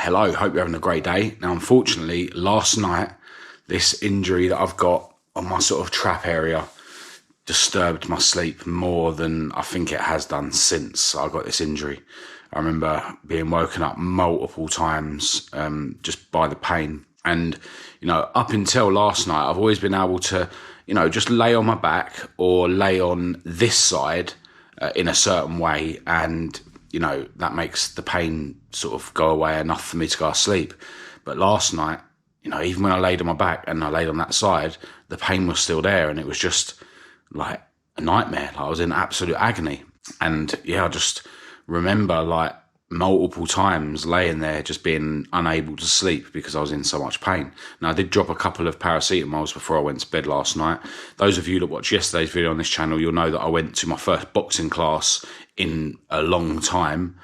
Hello, hope you're having a great day. Now, unfortunately, last night, this injury that I've got on my sort of trap area disturbed my sleep more than I think it has done since I got this injury. I remember being woken up multiple times just by the pain. And, up until last night, I've always been able to, just lay on my back or lay on this side in a certain way, and that makes the pain sort of go away enough for me to go to sleep. But last night, even when I laid on my back and I laid on that side, the pain was still there, and it was just like a nightmare. Like I was in absolute agony. And I just remember like multiple times laying there just being unable to sleep because I was in so much pain. Now, I did drop a couple of paracetamols before I went to bed last night. Those of you that watched yesterday's video on this channel, you'll know that I went to my first boxing class in a long time,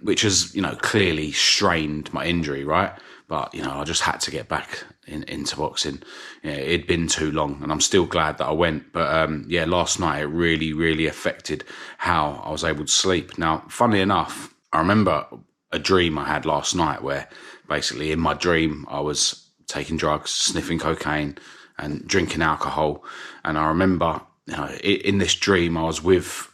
which has, clearly strained my injury, right? But, I just had to get back into boxing. It'd been too long, and I'm still glad that I went. But, last night it really, really affected how I was able to sleep. Now, funnily enough, I remember a dream I had last night where basically in my dream I was taking drugs, sniffing cocaine and drinking alcohol. And I remember, in this dream I was with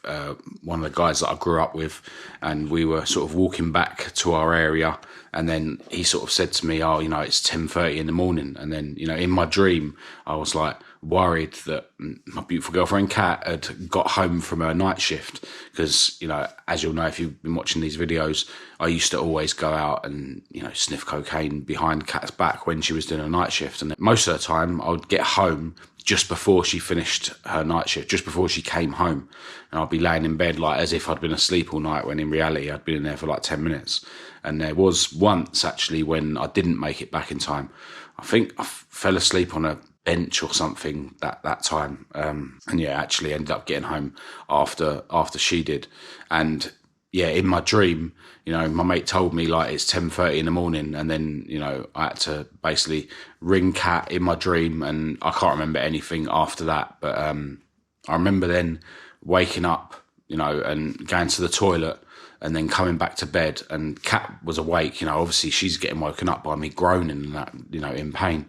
one of the guys that I grew up with, and we were sort of walking back to our area. And then he sort of said to me, it's 10:30 in the morning. And then, in my dream, I was like worried that my beautiful girlfriend Kat had got home from her night shift. Because, as you'll know, if you've been watching these videos, I used to always go out and, sniff cocaine behind Kat's back when she was doing a night shift. And most of the time I would get home just before she finished her night shift, just before she came home. And I'd be laying in bed like as if I'd been asleep all night, when in reality I'd been in there for like 10 minutes. And there was once actually when I didn't make it back in time. I think I fell asleep on a bench or something that time. Actually ended up getting home after she did. And in my dream, my mate told me like it's 10:30 in the morning, and then, I had to basically ring Kat in my dream, and I can't remember anything after that. But I remember then waking up, and going to the toilet and then coming back to bed, and Kat was awake. Obviously she's getting woken up by me groaning and that, in pain.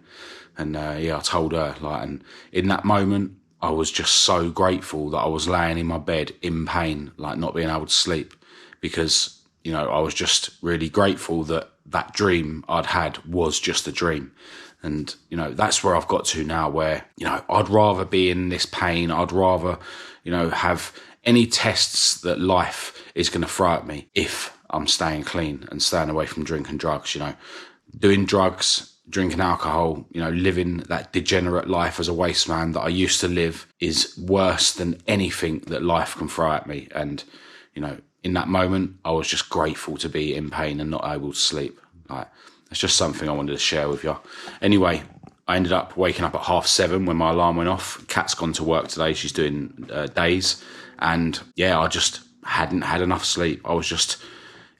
And I told her, and in that moment I was just so grateful that I was laying in my bed in pain, like not being able to sleep, because I was just really grateful that that dream I'd had was just a dream. And that's where I've got to now, where I'd rather be in this pain. I'd rather have any tests that life is going to throw at me if I'm staying clean and staying away from drinking drugs. Doing drugs, drinking alcohol, living that degenerate life as a waste man that I used to live is worse than anything that life can throw at me. And in that moment I was just grateful to be in pain and not able to sleep. It's just something I wanted to share with you. Anyway, I ended up waking up at 7:30 when my alarm went off. Kat's gone to work today. She's doing days. And I just hadn't had enough sleep.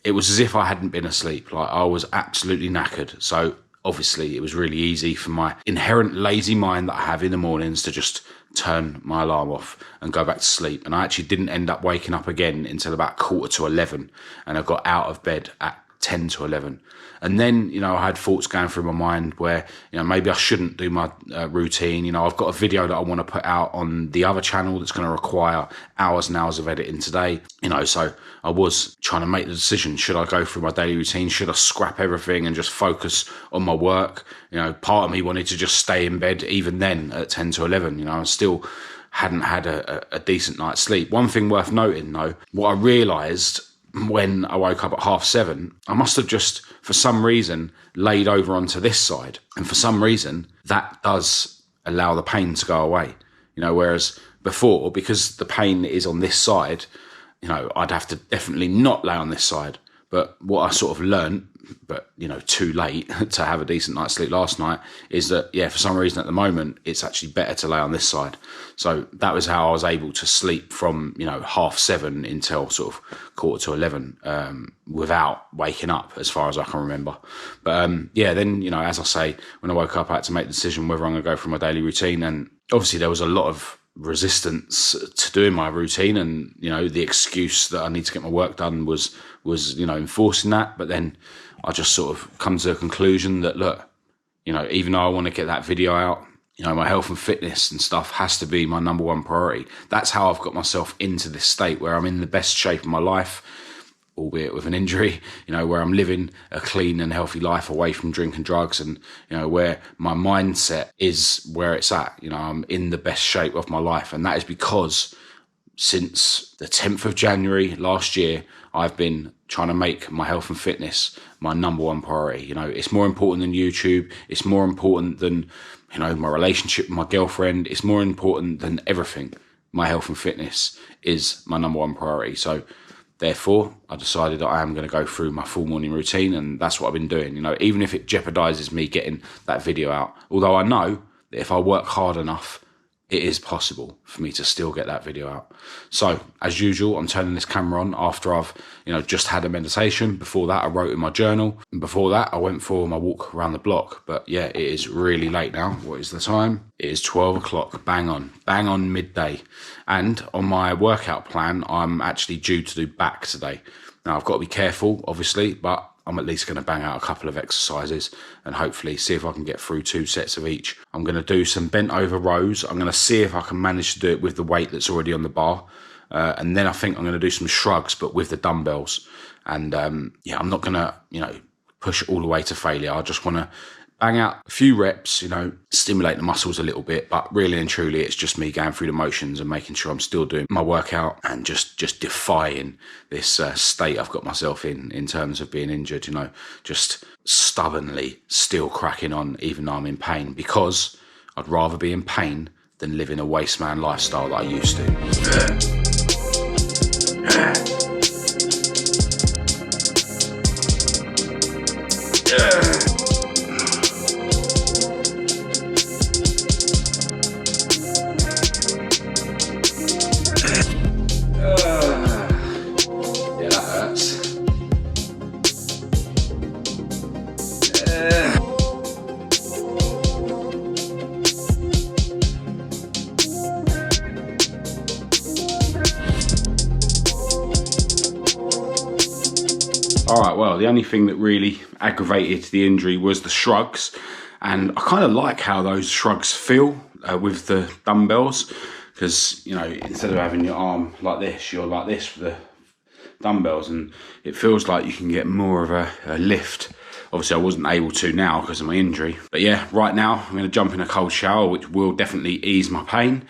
It was as if I hadn't been asleep. Like I was absolutely knackered. So obviously it was really easy for my inherent lazy mind that I have in the mornings to just turn my alarm off and go back to sleep. And I actually didn't end up waking up again until about 11:15. And I got out of bed at 10 to 11. And then, I had thoughts going through my mind where, maybe I shouldn't do my routine. I've got a video that I want to put out on the other channel that's going to require hours and hours of editing today. So I was trying to make the decision. Should I go through my daily routine? Should I scrap everything and just focus on my work? Part of me wanted to just stay in bed even then at 10 to 11. I still hadn't had a decent night's sleep. One thing worth noting though, what I realised when I woke up at 7:30, I must have just, for some reason, laid over onto this side. And for some reason, that does allow the pain to go away. Whereas before, because the pain is on this side, I'd have to definitely not lay on this side. But what I sort of learned, but, too late to have a decent night's sleep last night, is that, for some reason at the moment, it's actually better to lay on this side. So that was how I was able to sleep from, 7:30 until sort of 11:15, without waking up, as far as I can remember. But, then, as I say, when I woke up, I had to make the decision whether I'm going to go through my daily routine. And obviously there was a lot of resistance to doing my routine, and the excuse that I need to get my work done was enforcing that. But then I just sort of come to a conclusion that, look, even though I want to get that video out, my health and fitness and stuff has to be my number one priority. That's how I've got myself into this state where I'm in the best shape of my life, albeit with an injury, where I'm living a clean and healthy life away from drink and drugs, and, where my mindset is where it's at. I'm in the best shape of my life. And that is because since the 10th of January last year, I've been trying to make my health and fitness my number one priority. It's more important than YouTube. It's more important than, my relationship with my girlfriend. It's more important than everything. My health and fitness is my number one priority. So therefore, I decided that I am going to go through my full morning routine, and that's what I've been doing. Even if it jeopardizes me getting that video out, although I know that if I work hard enough, it is possible for me to still get that video out. So as usual, I'm turning this camera on after I've, just had a meditation. Before that, I wrote in my journal. And before that, I went for my walk around the block. But yeah, it is really late now. What is the time? It is 12 o'clock, bang on midday. And on my workout plan, I'm actually due to do back today. Now, I've got to be careful, obviously, but I'm at least going to bang out a couple of exercises and hopefully see if I can get through 2 sets of each. I'm going to do some bent over rows. I'm going to see if I can manage to do it with the weight that's already on the bar. And then I think I'm going to do some shrugs, but with the dumbbells. And I'm not going to, push all the way to failure. I just want to bang out a few reps, stimulate the muscles a little bit, but really and truly it's just me going through the motions and making sure I'm still doing my workout and just defying this state I've got myself in terms of being injured, just stubbornly still cracking on even though I'm in pain, because I'd rather be in pain than living a waste man lifestyle that I used to. All right, well, the only thing that really aggravated the injury was the shrugs. And I kind of like how those shrugs feel with the dumbbells, because, instead of having your arm like this, you're like this with the dumbbells, and it feels like you can get more of a lift. Obviously, I wasn't able to now because of my injury. But yeah, right now, I'm going to jump in a cold shower, which will definitely ease my pain,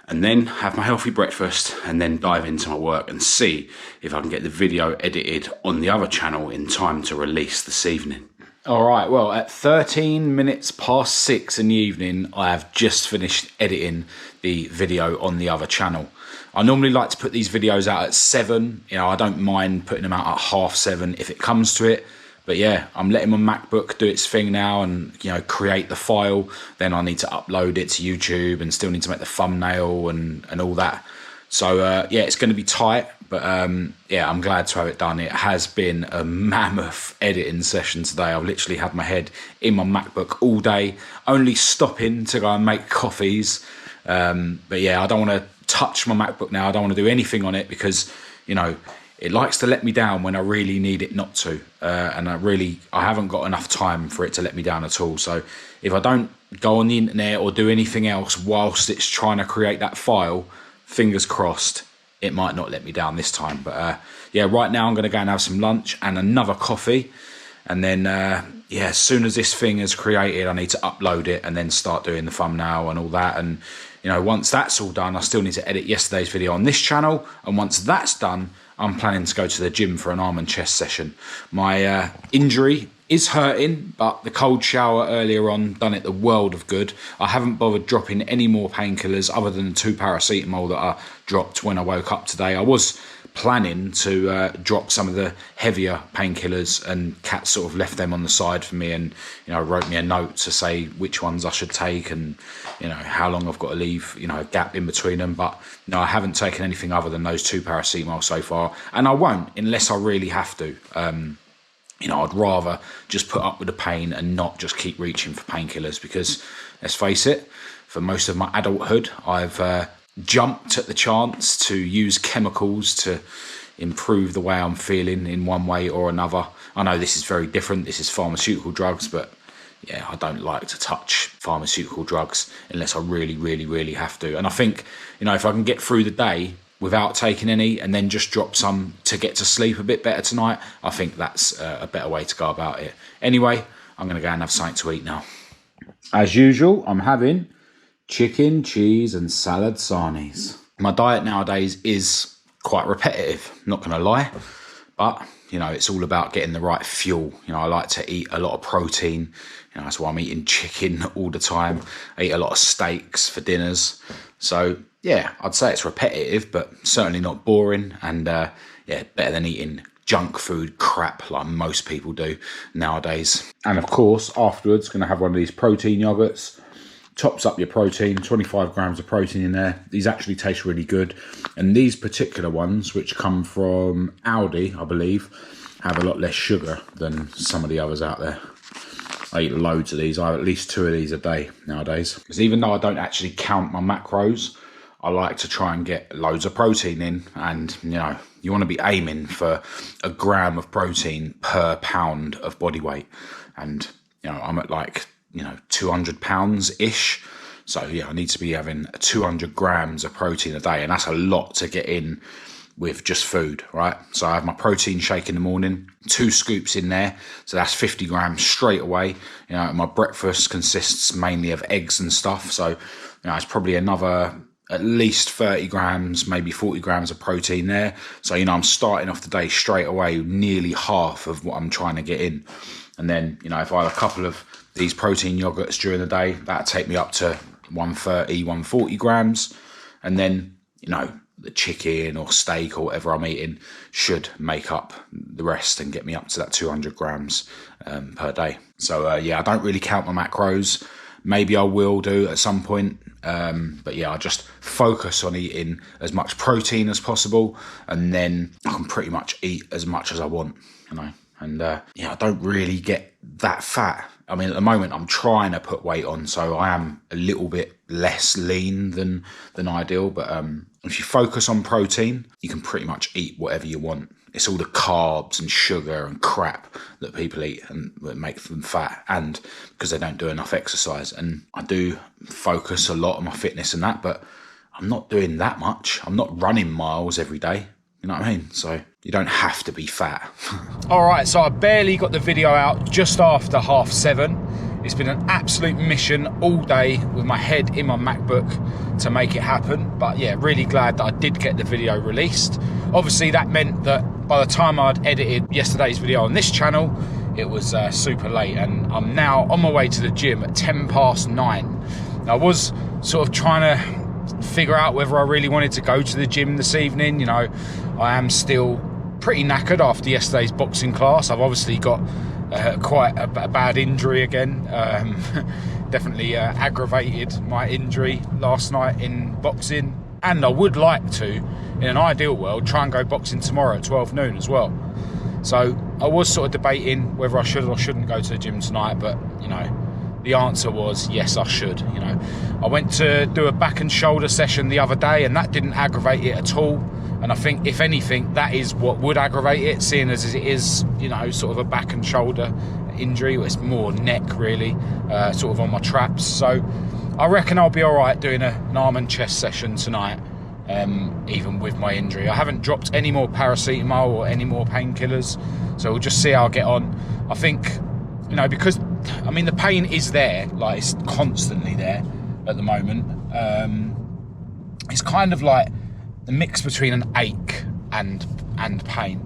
and then have my healthy breakfast, and then dive into my work and see if I can get the video edited on the other channel in time to release this evening. All right, well, at 13 minutes past 6 in the evening, I have just finished editing the video on the other channel. I normally like to put these videos out at 7. I don't mind putting them out at 6:30 if it comes to it. But yeah, I'm letting my MacBook do its thing now and, create the file. Then I need to upload it to YouTube and still need to make the thumbnail and all that. So yeah, it's going to be tight, but yeah, I'm glad to have it done. It has been a mammoth editing session today. I've literally had my head in my MacBook all day, only stopping to go and make coffees. But yeah, I don't want to touch my MacBook now. I don't want to do anything on it because, it likes to let me down when I really need it not to. And I haven't got enough time for it to let me down at all. So if I don't go on the internet or do anything else whilst it's trying to create that file, fingers crossed, it might not let me down this time. But yeah, right now I'm going to go and have some lunch and another coffee. And then, yeah, as soon as this thing is created, I need to upload it and then start doing the thumbnail and all that. And, once that's all done, I still need to edit yesterday's video on this channel. And once that's done, I'm planning to go to the gym for an arm and chest session. My injury is hurting, but the cold shower earlier on done it the world of good. I haven't bothered dropping any more painkillers other than the 2 paracetamol that I dropped when I woke up today. I was planning to drop some of the heavier painkillers, and Kat sort of left them on the side for me and wrote me a note to say which ones I should take and how long I've got to leave a gap in between them. But no, I haven't taken anything other than those 2 paracetamol so far, and I won't unless I really have to. I'd rather just put up with the pain and not just keep reaching for painkillers, because let's face it, for most of my adulthood I've jumped at the chance to use chemicals to improve the way I'm feeling in one way or another. I know this is very different. This is pharmaceutical drugs, but yeah, I don't like to touch pharmaceutical drugs unless I really, really, really have to. And I think, you know, if I can get through the day without taking any and then just drop some to get to sleep a bit better tonight, I think that's a better way to go about it. Anyway, I'm going to go and have something to eat now. As usual, I'm having chicken, cheese and salad sarnies. My diet nowadays is quite repetitive, not going to lie, but you know, it's all about getting the right fuel. You know, I like to eat a lot of protein. You know, that's why I'm eating chicken all the time. I eat a lot of steaks for dinners. So yeah, I'd say it's repetitive, but certainly not boring. And yeah, better than eating junk food crap like most people do nowadays. And of course, afterwards, going to have one of these protein yogurts. Tops up your protein, 25 grams of protein in there. These actually taste really good. And these particular ones, which come from Aldi, I believe, have a lot less sugar than some of the others out there. I eat loads of these. I have at least 2 of these a day nowadays. Because even though I don't actually count my macros, I like to try and get loads of protein in. And, you know, you want to be aiming for a gram of protein per pound of body weight. And, you know, I'm at like, you know, 200 pounds ish. So yeah, I need to be having 200 grams of protein a day, and that's a lot to get in with just food, right? So I have my protein shake in the morning, 2 scoops in there, so that's 50 grams straight away. You know, my breakfast consists mainly of eggs and stuff, so you know, it's probably another at least 30 grams, maybe 40 grams of protein there. So, you know, I'm starting off the day straight away, nearly half of what I'm trying to get in. And then, you know, if I have a couple of these protein yogurts during the day, that'll take me up to 130, 140 grams. And then, you know, the chicken or steak or whatever I'm eating should make up the rest and get me up to that 200 grams per day. So, yeah, I don't really count my macros. Maybe I will do at some point. But yeah, I just focus on eating as much protein as possible. And then I can pretty much eat as much as I want, you know. And yeah, I don't really get that fat. I mean, at the moment, I'm trying to put weight on, so I am a little bit less lean than ideal. But if you focus on protein, you can pretty much eat whatever you want. It's all the carbs and sugar and crap that people eat and that make them fat, and because they don't do enough exercise. And I do focus a lot on my fitness and that, but I'm not doing that much. I'm not running miles every day. You know what I mean? So you don't have to be fat. All right, so I barely got the video out just after 7:30. It's been an absolute mission all day with my head in my MacBook to make it happen. But yeah, really glad that I did get the video released. Obviously, that meant that by the time I'd edited yesterday's video on this channel, it was super late. And I'm now on my way to the gym at 9:10. I was sort of trying to figure out whether I really wanted to go to the gym this evening. You know, I am still pretty knackered after yesterday's boxing class. I've obviously got quite a bad injury again. Definitely aggravated my injury last night in boxing, and I would like to, in an ideal world, try and go boxing tomorrow at 12 noon as well. So I was sort of debating whether I should or shouldn't go to the gym tonight, but you know, the answer was yes, I should. You know, I went to do a back and shoulder session the other day, and that didn't aggravate it at all. And I think, if anything, that is what would aggravate it, seeing as it is, you know, sort of a back and shoulder injury. It's more neck, really, sort of on my traps. So I reckon I'll be all right doing an arm and chest session tonight, even with my injury. I haven't dropped any more paracetamol or any more painkillers, so we'll just see how I get on. I think, you know, because, I mean, the pain is there, like it's constantly there at the moment. It's kind of like the mix between an ache and pain.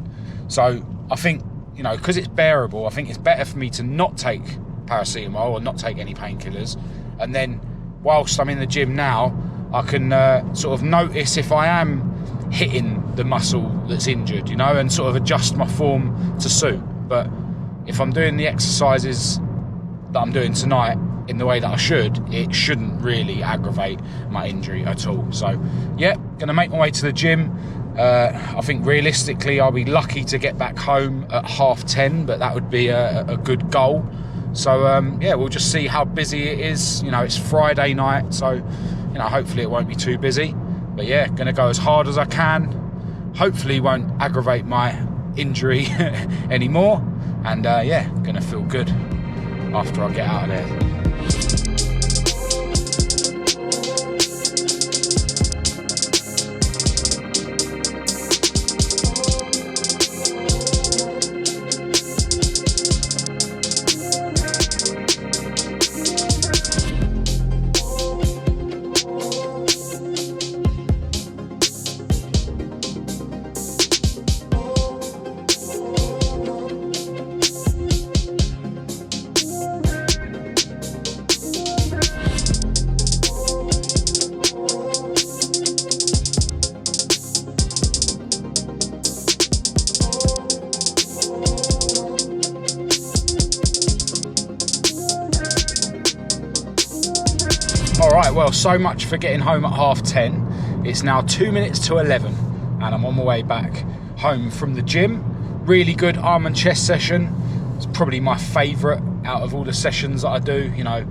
So I think, you know, because it's bearable, I think it's better for me to not take paracetamol or not take any painkillers. And then whilst I'm in the gym now, I can sort of notice if I am hitting the muscle that's injured, you know, and sort of adjust my form to suit. But if I'm doing the exercises that I'm doing tonight in the way that I should, it shouldn't really aggravate my injury at all. So yeah, gonna make my way to the gym. I think realistically I'll be lucky to get back home at 10:30, but that would be a good goal. So yeah, we'll just see how busy it is. You know, it's Friday night, so you know, hopefully it won't be too busy. But yeah, going to go as hard as I can. Hopefully won't aggravate my injury anymore. And yeah, going to feel good after I get out of there. Alright, well, so much for getting home at 10:30. It's now 2 minutes to 11 and I'm on my way back home from the gym. Really good arm and chest session. It's probably my favourite out of all the sessions that I do. You know,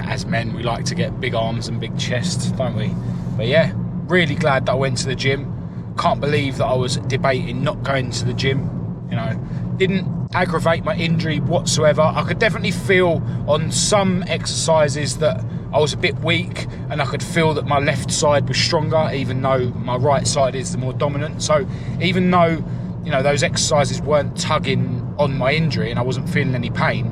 as men, we like to get big arms and big chests, don't we? But yeah, really glad that I went to the gym. Can't believe that I was debating not going to the gym. You know, didn't aggravate my injury whatsoever. I could definitely feel on some exercises that I was a bit weak, and I could feel that my left side was stronger, even though my right side is the more dominant. So even though, you know, those exercises weren't tugging on my injury and I wasn't feeling any pain,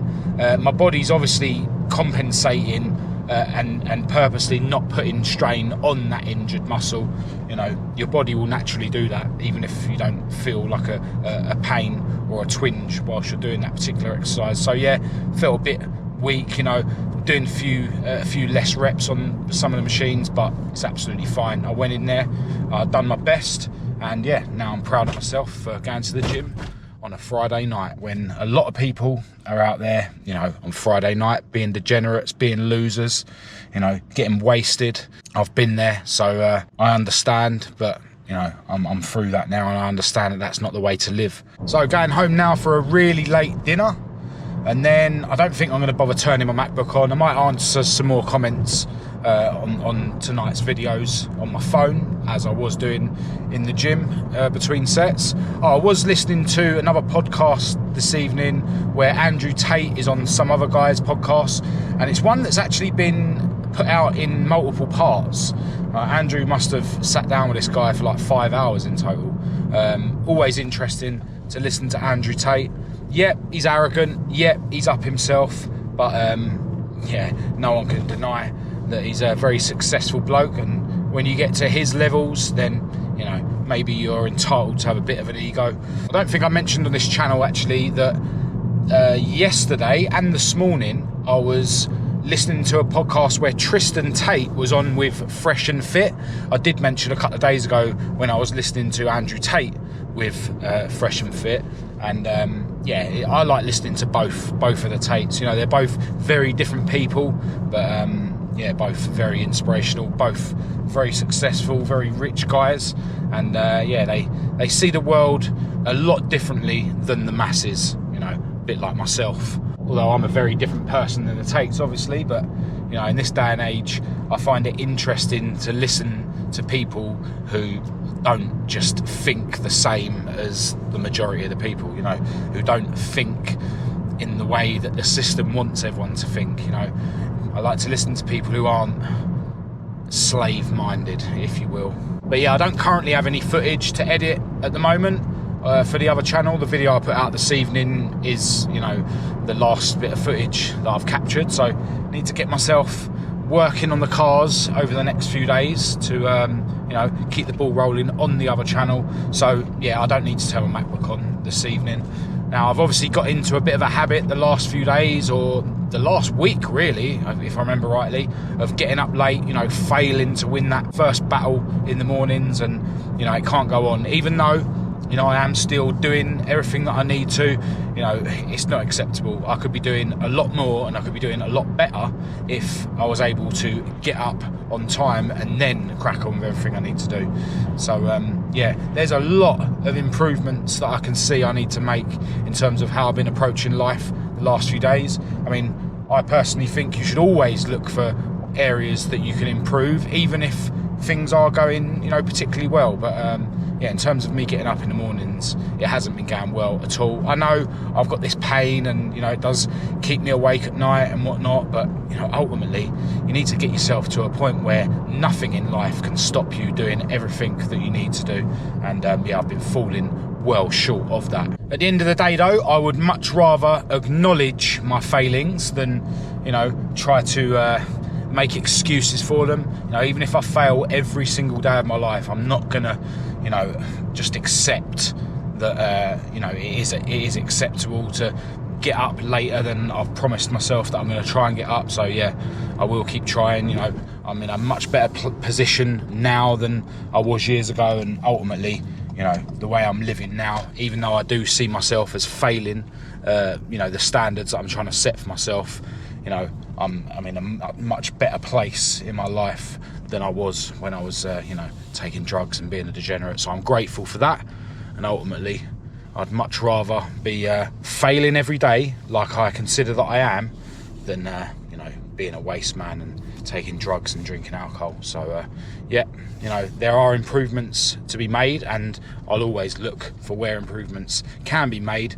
my body's obviously compensating and purposely not putting strain on that injured muscle. You know, your body will naturally do that, even if you don't feel like a pain or a twinge whilst you're doing that particular exercise. So yeah, felt a bit weak, you know, doing a few less reps on some of the machines, but it's absolutely fine. I went in there, done my best, and yeah, now I'm proud of myself for going to the gym on a Friday night when a lot of people are out there, you know, on Friday night being degenerates, being losers, you know, getting wasted. I've been there, so I understand, but you know, I'm through that now, and I understand that that's not the way to live. So going home now for a really late dinner. And then I don't think I'm going to bother turning my MacBook on. I might answer some more comments on tonight's videos on my phone, as I was doing in the gym between sets. I was listening to another podcast this evening where Andrew Tate is on some other guy's podcast, and it's one that's actually been put out in multiple parts. Andrew must have sat down with this guy for like 5 hours in total. Always interesting to listen to Andrew Tate. Yep, he's arrogant. Yep, he's up himself. But yeah, no one can deny that he's a very successful bloke. And when you get to his levels, then, you know, maybe you're entitled to have a bit of an ego. I don't think I mentioned on this channel, actually, that yesterday and this morning I was listening to a podcast where Tristan Tate was on with Fresh and Fit. I did mention a couple of days ago when I was listening to Andrew Tate with Fresh and Fit, and yeah, I like listening to both of the Tates. You know, they're both very different people, but yeah, both very inspirational, both very successful, very rich guys, and yeah, they see the world a lot differently than the masses, you know, a bit like myself. Although I'm a very different person than the Tates, obviously, but you know, in this day and age, I find it interesting to listen to people who don't just think the same as the majority of the people, you know, who don't think in the way that the system wants everyone to think. You know, I like to listen to people who aren't slave-minded, if you will. But yeah, I don't currently have any footage to edit at the moment for the other channel. The video I put out this evening is, you know, the last bit of footage that I've captured, so I need to get myself working on the cars over the next few days to you know, keep the ball rolling on the other channel. So yeah, I don't need to turn my MacBook on this evening. Now, I've obviously got into a bit of a habit the last few days, or the last week really, if I remember rightly, of getting up late, you know, failing to win that first battle in the mornings, and you know, it can't go on. Even though, you know, I am still doing everything that I need to, you know, it's not acceptable. I could be doing a lot more, and I could be doing a lot better if I was able to get up on time and then crack on with everything I need to do. So yeah, there's a lot of improvements that I can see I need to make in terms of how I've been approaching life the last few days. I mean, I personally think you should always look for areas that you can improve, even if things are going, you know, particularly well. But yeah, in terms of me getting up in the mornings, it hasn't been going well at all. I know I've got this pain, and you know, it does keep me awake at night and whatnot, but you know, ultimately you need to get yourself to a point where nothing in life can stop you doing everything that you need to do. And yeah, I've been falling well short of that. At the end of the day though, I would much rather acknowledge my failings than, you know, try to make excuses for them. You know, even if I fail every single day of my life, I'm not gonna, you know, just accept that you know, it is acceptable to get up later than I've promised myself that I'm going to try and get up. So yeah, I will keep trying. You know, I'm in a much better position now than I was years ago, and ultimately, you know, the way I'm living now, even though I do see myself as failing, you know, the standards that I'm trying to set for myself, you know, I'm in a much better place in my life than I was when I was, you know, taking drugs and being a degenerate. So I'm grateful for that, and ultimately, I'd much rather be failing every day, like I consider that I am, than you know, being a waste man and taking drugs and drinking alcohol. So yeah, you know, there are improvements to be made, and I'll always look for where improvements can be made.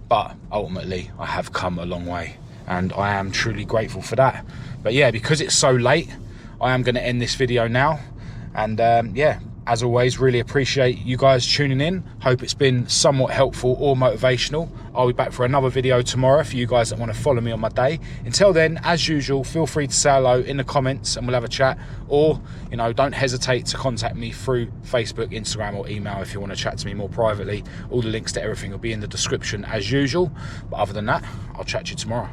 But ultimately, I have come a long way, and I am truly grateful for that. But yeah, because it's so late, I am going to end this video now. And yeah, as always, really appreciate you guys tuning in. Hope it's been somewhat helpful or motivational. I'll be back for another video tomorrow for you guys that want to follow me on my day. Until then, as usual, feel free to say hello in the comments and we'll have a chat. Or, you know, don't hesitate to contact me through Facebook, Instagram or email if you want to chat to me more privately. All the links to everything will be in the description as usual. But other than that, I'll chat to you tomorrow.